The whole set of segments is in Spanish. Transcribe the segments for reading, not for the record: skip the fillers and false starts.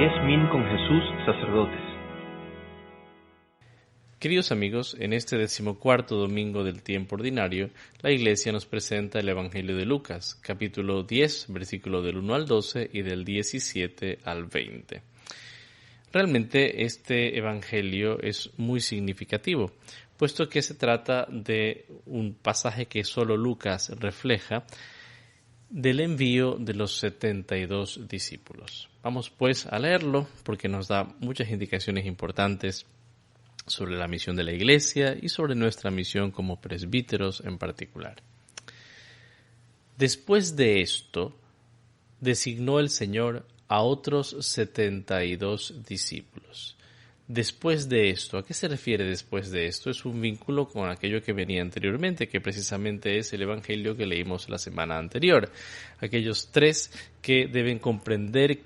10.000 con Jesús, sacerdotes. Queridos amigos, en este 14º domingo del tiempo ordinario, la Iglesia nos presenta el Evangelio de Lucas, capítulo 10, versículo del 1 al 12 y del 17 al 20. Realmente este Evangelio es muy significativo, puesto que se trata de un pasaje que solo Lucas refleja del envío de los 72 discípulos. Vamos pues a leerlo porque nos da muchas indicaciones importantes sobre la misión de la Iglesia y sobre nuestra misión como presbíteros en particular. Después de esto, designó el Señor a otros 72 discípulos. Después de esto, ¿a qué se refiere después de esto? Es un vínculo con aquello que venía anteriormente, que precisamente es el Evangelio que leímos la semana anterior. Aquellos tres que deben comprender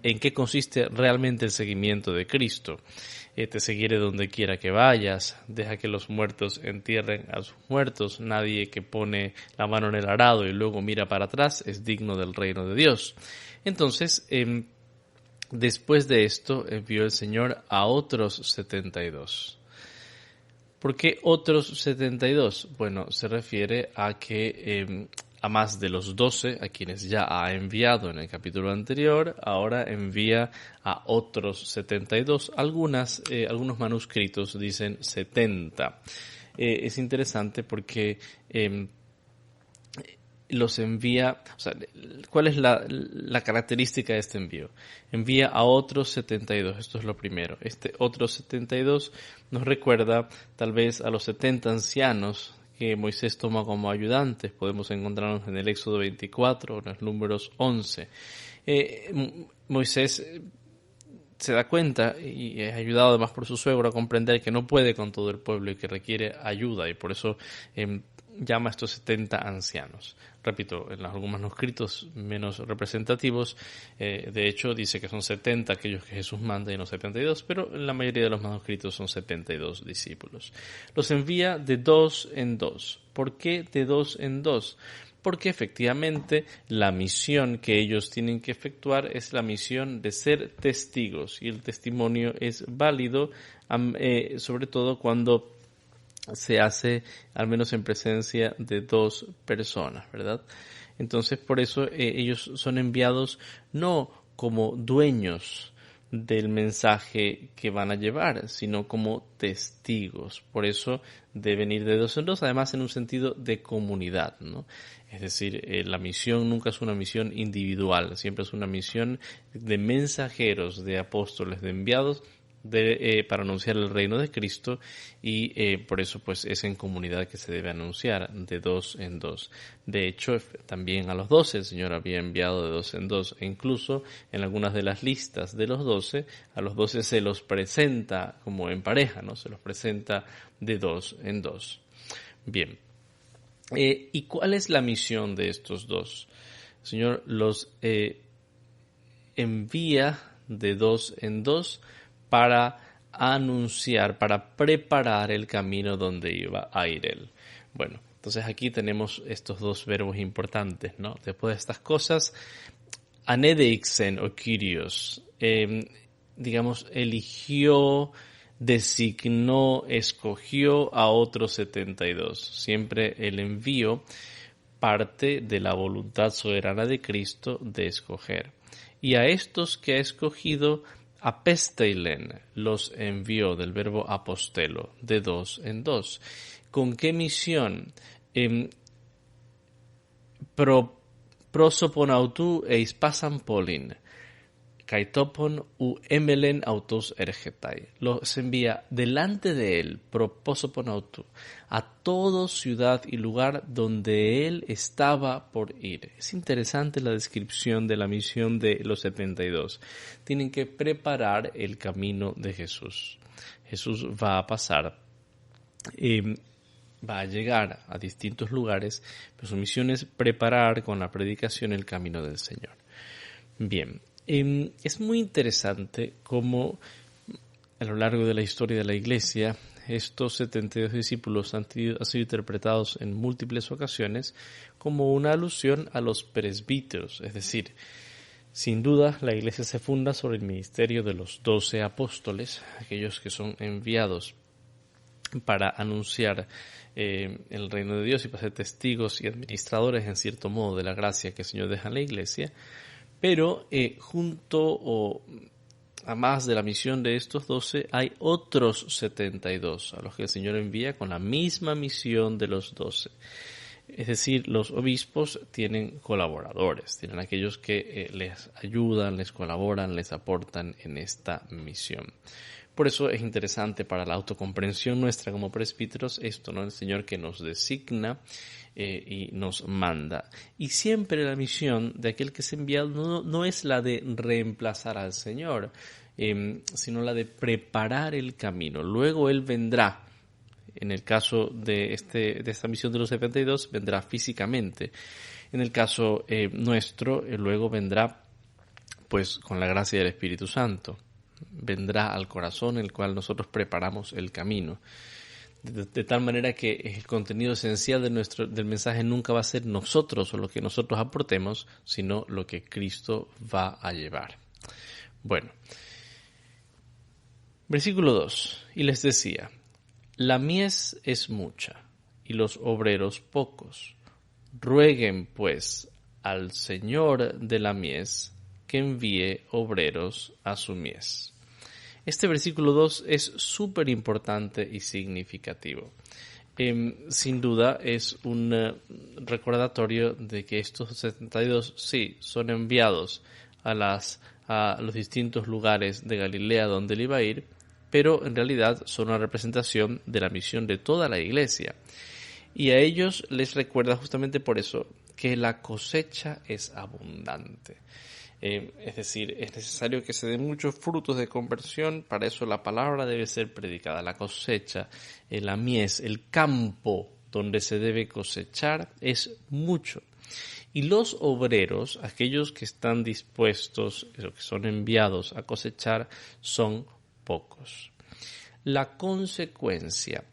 en qué consiste realmente el seguimiento de Cristo. Te seguiré donde quiera que vayas, deja que los muertos entierren a sus muertos, nadie que pone la mano en el arado y luego mira para atrás es digno del reino de Dios. Entonces, después de esto envió el Señor a otros 72. ¿Por qué otros 72? Bueno, se refiere a que a más de los 12 a quienes ya ha enviado en el capítulo anterior, ahora envía a otros 72. Algunos manuscritos dicen 70. Es interesante porque los envía, ¿cuál es la característica de este envío? Envía a otros 72, esto es lo primero. Este otros 72 nos recuerda tal vez a los 70 ancianos que Moisés toma como ayudantes. Podemos encontrarnos en el Éxodo 24 o en los Números 11. Moisés se da cuenta y es ayudado además por su suegro a comprender que no puede con todo el pueblo y que requiere ayuda, y por eso llama a estos 70 ancianos. Repito, en algunos manuscritos menos representativos, de hecho dice que son 70 aquellos que Jesús manda y no 72, pero en la mayoría de los manuscritos son 72 discípulos. Los envía de dos en dos. ¿Por qué de dos en dos? Porque efectivamente la misión que ellos tienen que efectuar es la misión de ser testigos, y el testimonio es válido, sobre todo cuando se hace al menos en presencia de dos personas, ¿verdad? Entonces, por eso ellos son enviados no como dueños del mensaje que van a llevar, sino como testigos. Por eso deben ir de dos en dos, además en un sentido de comunidad, ¿no? Es decir, la misión nunca es una misión individual, siempre es una misión de mensajeros, de apóstoles, de enviados, para anunciar el reino de Cristo, y por eso pues es en comunidad que se debe anunciar, de dos en dos. De hecho, también a los 12 el Señor había enviado de dos en dos, e incluso en algunas de las listas de los 12, a los 12 se los presenta como en pareja, ¿no? Se los presenta de dos en dos. Bien. ¿Y cuál es la misión de estos dos? El Señor los envía de dos en dos para anunciar, para preparar el camino donde iba a ir Él. Bueno, entonces aquí tenemos estos dos verbos importantes, ¿no? Después de estas cosas, anedeixen o kyrios, eligió, designó, escogió a otros 72. Siempre el envío parte de la voluntad soberana de Cristo de escoger. Y a estos que ha escogido, apesteilen, los envió, del verbo apostelo, de dos en dos. ¿Con qué misión? Prosopon autu eis pasan polin, kaitopon u emelen autos ergetai. Los envía delante de él, prosopon autu, a toda ciudad y lugar donde él estaba por ir. Es interesante la descripción de la misión de los 72. Tienen que preparar el camino de Jesús. Jesús va a pasar, va a llegar a distintos lugares, pero su misión es preparar con la predicación el camino del Señor. Bien, es muy interesante cómo a lo largo de la historia de la Iglesia estos 72 discípulos han sido interpretados en múltiples ocasiones como una alusión a los presbíteros, es decir, Sin duda, la Iglesia se funda sobre el ministerio de los 12 apóstoles, aquellos que son enviados para anunciar el reino de Dios y para ser testigos y administradores, en cierto modo, de la gracia que el Señor deja en la Iglesia. Pero junto a más de la misión de estos 12, hay otros 72 a los que el Señor envía con la misma misión de los 12. Es decir, los obispos tienen colaboradores, tienen aquellos que les ayudan, les colaboran, les aportan en esta misión. Por eso es interesante para la autocomprensión nuestra como presbíteros esto, ¿no? El Señor que nos designa y nos manda. Y siempre la misión de aquel que es enviado no es la de reemplazar al Señor, sino la de preparar el camino. Luego Él vendrá. En el caso de esta misión de los 72, vendrá físicamente. En el caso nuestro, luego vendrá pues con la gracia del Espíritu Santo. Vendrá al corazón en el cual nosotros preparamos el camino. De tal manera que el contenido esencial del mensaje nunca va a ser nosotros o lo que nosotros aportemos, sino lo que Cristo va a llevar. Bueno, versículo 2. Y les decía: la mies es mucha, y los obreros pocos. Rueguen, pues, al Señor de la mies que envíe obreros a su mies. Este versículo 2 es súper importante y significativo. Sin duda es un recordatorio de que estos 72 sí son enviados a los distintos lugares de Galilea donde él iba a ir, pero en realidad son una representación de la misión de toda la Iglesia. Y a ellos les recuerda justamente por eso que la cosecha es abundante. Es decir, es necesario que se den muchos frutos de conversión, para eso la palabra debe ser predicada. La cosecha, la mies, el campo donde se debe cosechar es mucho. Y los obreros, aquellos que están dispuestos, que son enviados a cosechar, son pocos. La consecuencia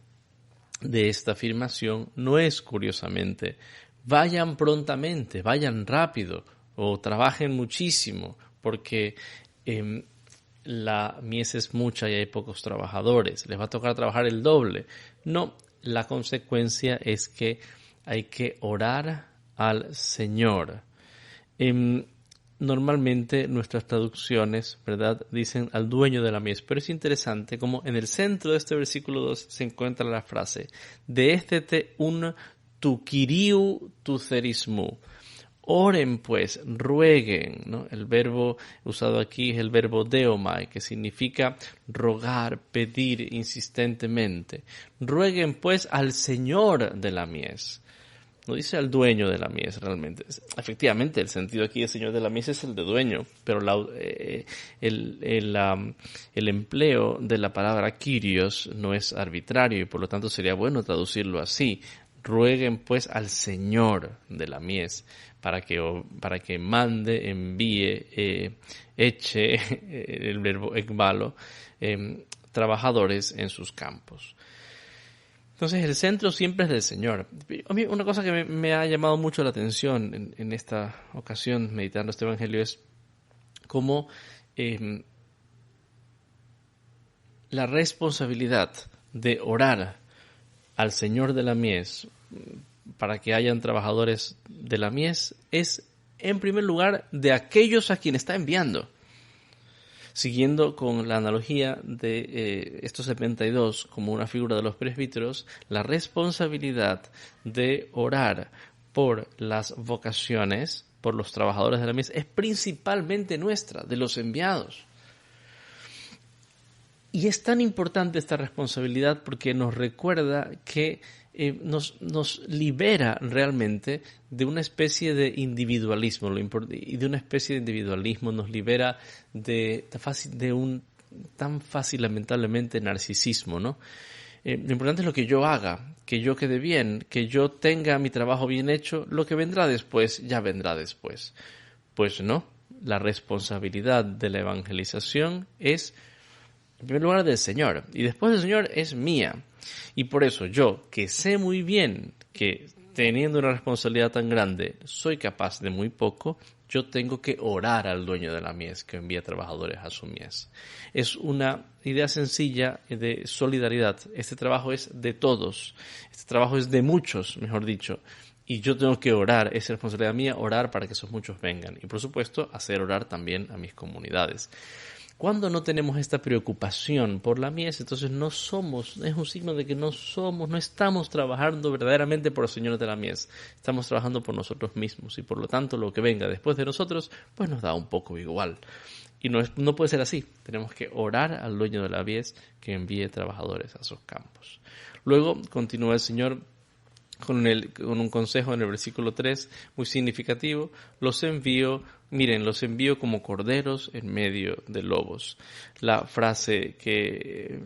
de esta afirmación no es, curiosamente, vayan prontamente, vayan rápido o trabajen muchísimo, porque la mies es mucha y hay pocos trabajadores, les va a tocar trabajar el doble. No, la consecuencia es que hay que orar al Señor. Normalmente nuestras traducciones, ¿verdad?, dicen al dueño de la mies, pero es interesante como en el centro de este versículo 2 se encuentra la frase «Deéstete un tu Kyriou tu therismou». Oren pues, rueguen, ¿no? El verbo usado aquí es el verbo deomai, que significa rogar, pedir insistentemente. Rueguen pues al Señor de la mies. No dice al dueño de la mies realmente. Efectivamente, el sentido aquí de Señor de la mies es el de dueño, pero el empleo de la palabra Kyrios no es arbitrario y por lo tanto sería bueno traducirlo así. Rueguen pues al Señor de la mies para que mande, envíe, eche, el verbo ekbalo, trabajadores en sus campos. Entonces el centro siempre es del Señor. A mí una cosa que me ha llamado mucho la atención en esta ocasión, meditando este evangelio, es cómo la responsabilidad de orar al Señor de la mies para que hayan trabajadores de la mies es, en primer lugar, de aquellos a quienes está enviando. Siguiendo con la analogía de estos 72 como una figura de los presbíteros, la responsabilidad de orar por las vocaciones, por los trabajadores de la mies, es principalmente nuestra, de los enviados. Y es tan importante esta responsabilidad porque nos recuerda que nos libera realmente de una especie de individualismo, y de una especie de individualismo nos libera de un tan fácil, lamentablemente, narcisismo, ¿no? Lo importante es lo que yo haga, que yo quede bien, que yo tenga mi trabajo bien hecho, lo que vendrá después, ya vendrá después. Pues no, la responsabilidad de la evangelización es, en primer lugar, del Señor, y después del Señor es mía. Y por eso yo, que sé muy bien que teniendo una responsabilidad tan grande, soy capaz de muy poco, yo tengo que orar al dueño de la mies que envía trabajadores a su mies. Es una idea sencilla de solidaridad. Este trabajo es de todos, este trabajo es de muchos, mejor dicho. Y yo tengo que orar, es responsabilidad mía orar para que esos muchos vengan. Y por supuesto, hacer orar también a mis comunidades. Cuando no tenemos esta preocupación por la mies, entonces no somos, es un signo de que no estamos trabajando verdaderamente por los señores de la mies. Estamos trabajando por nosotros mismos y por lo tanto lo que venga después de nosotros, pues nos da un poco igual. Y no puede ser así. Tenemos que orar al dueño de la mies que envíe trabajadores a sus campos. Luego continúa el Señor con un consejo en el versículo 3 muy significativo. Los envío como corderos en medio de lobos. La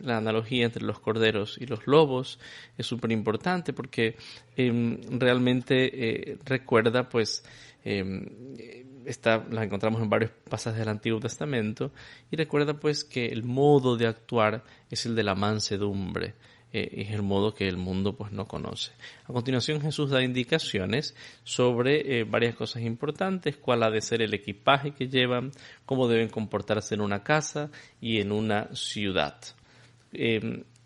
analogía entre los corderos y los lobos es súper importante porque realmente recuerda, pues, la encontramos en varios pasajes del Antiguo Testamento y recuerda, pues, que el modo de actuar es el de la mansedumbre. Es el modo que el mundo pues no conoce. A continuación Jesús da indicaciones sobre varias cosas importantes, cuál ha de ser el equipaje que llevan, cómo deben comportarse en una casa y en una ciudad.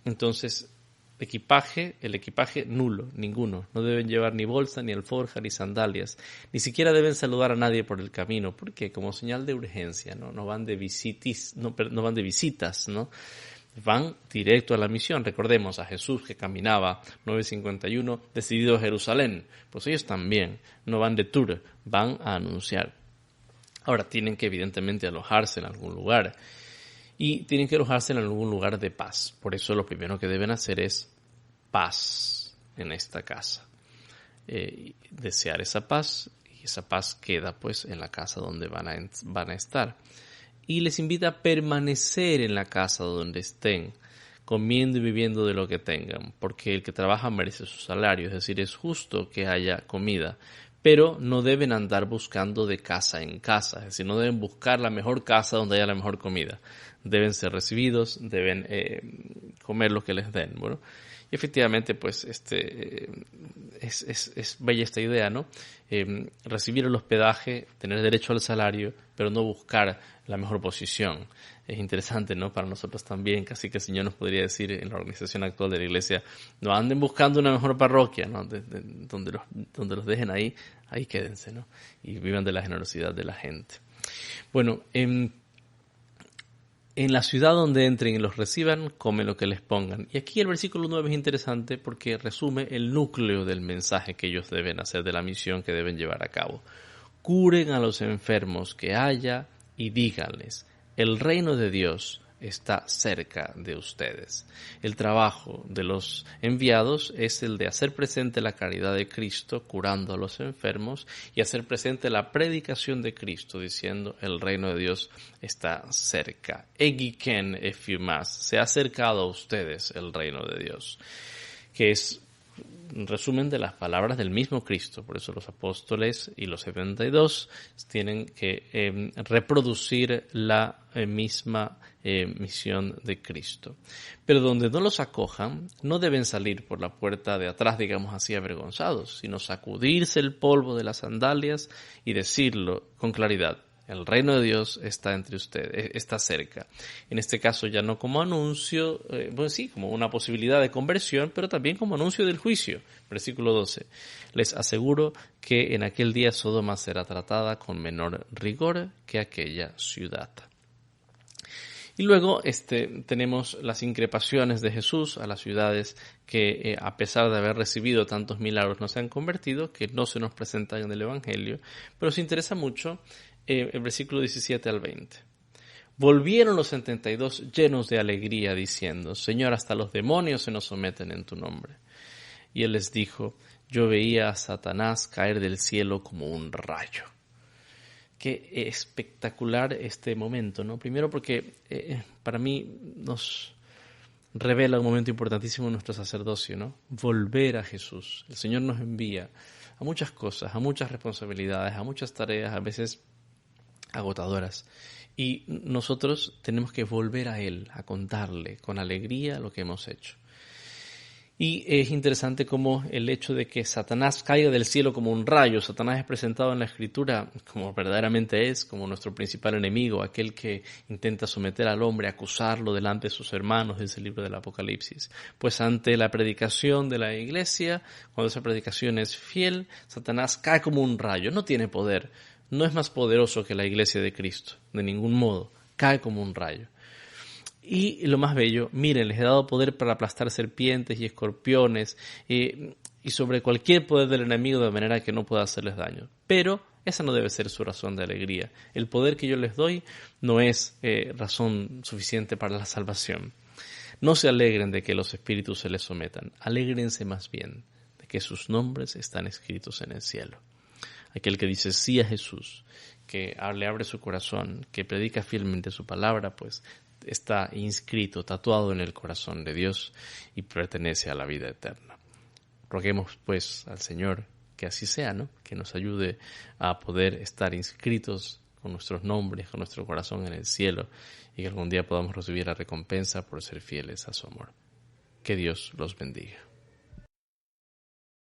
Entonces, el equipaje nulo, ninguno. No deben llevar ni bolsa, ni alforja, ni sandalias. Ni siquiera deben saludar a nadie por el camino, porque como señal de urgencia, no van de visitas, ¿no? Van directo a la misión. Recordemos a Jesús que caminaba 9:51 decidido a Jerusalén. Pues ellos también no van de tour, van a anunciar. Ahora tienen que evidentemente alojarse en algún lugar y tienen que alojarse en algún lugar de paz. Por eso lo primero que deben hacer es paz en esta casa. Desear esa paz y esa paz queda pues en la casa donde van a estar. Y les invita a permanecer en la casa donde estén, comiendo y viviendo de lo que tengan, porque el que trabaja merece su salario, es decir, es justo que haya comida, pero no deben andar buscando de casa en casa, es decir, no deben buscar la mejor casa donde haya la mejor comida, deben ser recibidos, deben comer lo que les den, bueno. Y efectivamente, pues, es bella esta idea, ¿no? Recibir el hospedaje, tener derecho al salario, pero no buscar la mejor posición. Es interesante, ¿no? Para nosotros también, casi que el Señor nos podría decir en la organización actual de la iglesia, no anden buscando una mejor parroquia, ¿no? Donde los dejen ahí quédense, ¿no? Y vivan de la generosidad de la gente. Bueno, en la ciudad donde entren y los reciban, comen lo que les pongan. Y aquí el versículo 9 es interesante porque resume el núcleo del mensaje que ellos deben hacer, de la misión que deben llevar a cabo. Curen a los enfermos que haya y díganles, el reino de Dios está cerca de ustedes. El trabajo de los enviados es el de hacer presente la caridad de Cristo, curando a los enfermos, y hacer presente la predicación de Cristo, diciendo el reino de Dios está cerca. Egiken efiumas, se ha acercado a ustedes el reino de Dios, que es un resumen de las palabras del mismo Cristo. Por eso los apóstoles y los 72 tienen que reproducir la misma misión de Cristo. Pero donde no los acojan, no deben salir por la puerta de atrás, digamos así, avergonzados, sino sacudirse el polvo de las sandalias y decirlo con claridad. El reino de Dios está entre ustedes, está cerca. En este caso ya no como anuncio, bueno sí, como una posibilidad de conversión, pero también como anuncio del juicio. Versículo 12. Les aseguro que en aquel día Sodoma será tratada con menor rigor que aquella ciudad. Y luego tenemos las increpaciones de Jesús a las ciudades que a pesar de haber recibido tantos milagros no se han convertido, que no se nos presentan en el Evangelio, pero se interesa mucho el versículo 17 al 20. Volvieron los 72 llenos de alegría diciendo, Señor, hasta los demonios se nos someten en tu nombre. Y él les dijo, yo veía a Satanás caer del cielo como un rayo. Qué espectacular este momento, ¿no? Primero porque para mí nos revela un momento importantísimo en nuestro sacerdocio, ¿no? Volver a Jesús. El Señor nos envía a muchas cosas, a muchas responsabilidades, a muchas tareas, a veces agotadoras. Y nosotros tenemos que volver a Él, a contarle con alegría lo que hemos hecho. Y es interesante cómo el hecho de que Satanás caiga del cielo como un rayo, Satanás es presentado en la Escritura como verdaderamente es, como nuestro principal enemigo, aquel que intenta someter al hombre, acusarlo delante de sus hermanos, dice el libro del Apocalipsis. Pues ante la predicación de la iglesia, cuando esa predicación es fiel, Satanás cae como un rayo, no tiene poder, no es más poderoso que la iglesia de Cristo, de ningún modo, cae como un rayo. Y lo más bello, miren, les he dado poder para aplastar serpientes y escorpiones y sobre cualquier poder del enemigo de manera que no pueda hacerles daño. Pero esa no debe ser su razón de alegría. El poder que yo les doy no es razón suficiente para la salvación. No se alegren de que los espíritus se les sometan. Alégrense más bien de que sus nombres están escritos en el cielo. Aquel que dice sí a Jesús, que le abre su corazón, que predica fielmente su palabra, pues está inscrito, tatuado en el corazón de Dios y pertenece a la vida eterna. Roguemos pues al Señor que así sea, ¿no? Que nos ayude a poder estar inscritos con nuestros nombres, con nuestro corazón en el cielo y que algún día podamos recibir la recompensa por ser fieles a su amor. Que Dios los bendiga.